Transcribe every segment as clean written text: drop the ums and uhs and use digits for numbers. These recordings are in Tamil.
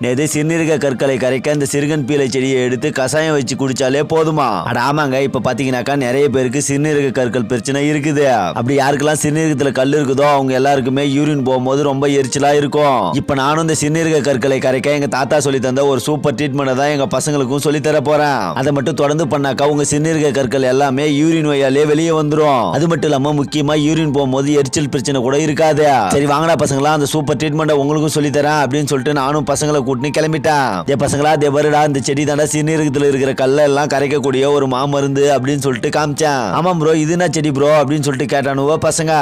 நேது சிறுநீரக கற்களை கரைக்க இந்த சிறுகன் பீலை செடியை எடுத்து கசாயம் வச்சு குடிச்சாலே போதுமா? அட ஆமாங்க, இப்ப பாத்தீங்கன்னாக்கா நிறைய பேருக்கு சிறுநீரக கற்கள் பிரச்சனை இருக்குது. அப்படி யாருக்கெல்லாம் சிறுநீரகத்துல கல் இருக்குதோ அவங்க எல்லாருக்குமே யூரின் போகும்போது ரொம்ப எரிச்சலா இருக்கும். இப்ப நானும் இந்த சிறுநீரக கற்களை கரைக்க எங்க தாத்தா சொல்லி தந்த ஒரு சூப்பர் ட்ரீட்மெண்ட் தான் எங்க பசங்களுக்கும் சொல்லி தர போறேன். அதை மட்டும் தொடர்ந்து பண்ணாக்கா உங்க சிறுநீரக கற்கள் எல்லாமே யூரின் வழியாலே வெளியே வந்துரும். அது மட்டும் இல்லாம முக்கியமா யூரின் போகும்போது எரிச்சல் பிரச்சனை கூட இருக்காது. சரி வாங்கடா பசங்களா, அந்த சூப்பர் ட்ரீட்மெண்ட் உங்களுக்கும் சொல்லி தரேன் அப்படின்னு சொல்லிட்டு நானும் பசங்களை கூட்டி கிளம்பிட்டான். பசங்களா வருடா, இந்த செடி தாண்டா சிறுநீரகத்துல இருக்கிற கல்ல எல்லாம் கரைக்கக்கூடிய ஒரு மாமருந்து அப்படின்னு சொல்லிட்டு காமிச்சான். ஆமா ப்ரோ, இது என்ன செடி ப்ரோ அப்படின்னு சொல்லிட்டு கேட்டானுவோ பசங்க.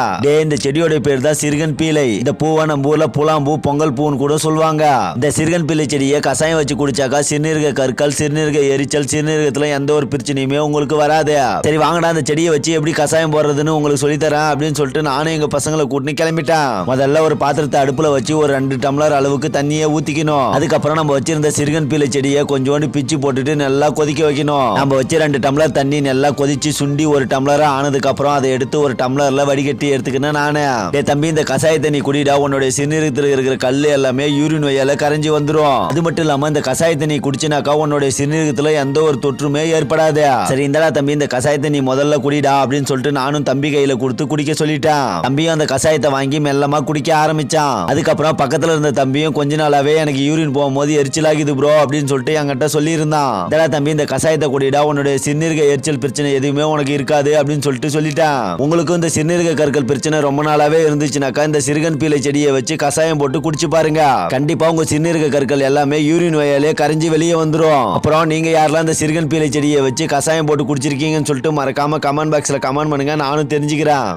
இந்த செடியோட பேர் தான் சிறுகன் பீலை. இந்த பூவை நம்ம ஊர்ல புலாம்பூ பொங்கல் பூன்னு கூட சொல்லுவாங்க. இந்த சிறுகன் பீலை செடியை கசாயம் வச்சு குடிச்சாக்கா சிறுநீரக கற்கள், சிறுநீரக எரிச்சல், சிறுநீரகத்துல எந்த ஒரு பிரச்சனையுமே உங்களுக்கு வராது. சரி வாங்கடா, அந்த செடியை வச்சு எப்படி கசாயம் போடுறதுன்னு உங்களுக்கு சொல்லி தரேன் அப்படின்னு சொல்லிட்டு நானும் எங்க பசங்களை கூட்டி கிளம்பிட்டேன். முதல்ல ஒரு பாத்திரத்தை அடுப்புல வச்சு ஒரு 2 டம்ளர் அளவுக்கு தண்ணியை ஊத்திக்கணும். அதுக்கப்புறம் நம்ம வச்சிருந்த சிறுகன் பீலை செடியை கொஞ்சோண்டு பிச்சு போட்டுட்டு நல்லா கொதிக்க வைக்கணும். நம்ம வச்சு 2 டம்ளர் தண்ணி நல்லா கொதிச்சு சுண்டி ஒரு டம்ளரா ஆனதுக்கு அப்புறம் அதை எடுத்து ஒரு டம்ளர்ல வடிகட்டி எடுத்துக்கினேன் நானு. தம்பி, இந்த கசாய தண்ணி குடிடா, உன்னுடைய சிறுநீரகத்தில் இருக்கிற கல்லு எல்லாமே யூரின் வழியால கரைஞ்சி வந்துரும். அது மட்டும் இல்லாம இந்த கசாய தண்ணி குடிச்சினாக்கா உன்னுடைய சிறுநீரகத்துல எந்த ஒரு தொற்றுமே ஏற்படாது. சரி இந்தடா தம்பி, இந்த கசாய தண்ணி முதல்ல குடிடா அப்படின்னு சொல்லிட்டு நானும் தம்பி கையில கொடுத்து குடிக்க சொல்லிட்டேன். தம்பியும் அந்த கசாயத்தை வாங்கி மெல்லமா குடிக்க ஆரம்பிச்சான். அதுக்கப்புறம் பக்கத்துல இருந்த தம்பியும் கொஞ்ச நாளாவே எனக்கு யூரின் போகும்போது எரிச்சலாகுது ப்ரோ அப்படின்னு சொல்லிட்டு என்கிட்ட சொல்லி இருந்தான். தம்பி, இந்த கசாயத்தை குடிடா, உன்னுடைய சிறுநீரக எரிச்சல் பிரச்சனை எதுவுமே உனக்கு இருக்காது அப்படின்னு சொல்லிட்டு சொல்லிட்டான். உங்களுக்கு இந்த சிறுநீரக கற்கள் பிரச்சனை ரொம்ப நாளாவே இருந்துச்சுனாக்கா இந்த சிறுகன் பீலை செடியை வச்சு கசாயம் போட்டு குடிச்சு பாருங்க. கண்டிப்பா உங்க சிறுநீரக கற்கள் எல்லாமே யூரின் வழியாலே கரைஞ்சி வெளியே வந்துரும். அப்புறம் நீங்க யாரெல்லாம் இந்த சிறுகன் பீலை செடியை வச்சு கசாயம் போட்டு குடிச்சிருக்கீங்கன்னு சொல்லிட்டு மறக்காம கமெண்ட் பாக்ஸ்ல கமெண்ட் பண்ணுங்க, நானும் தெரிஞ்சுக்கிறேன்.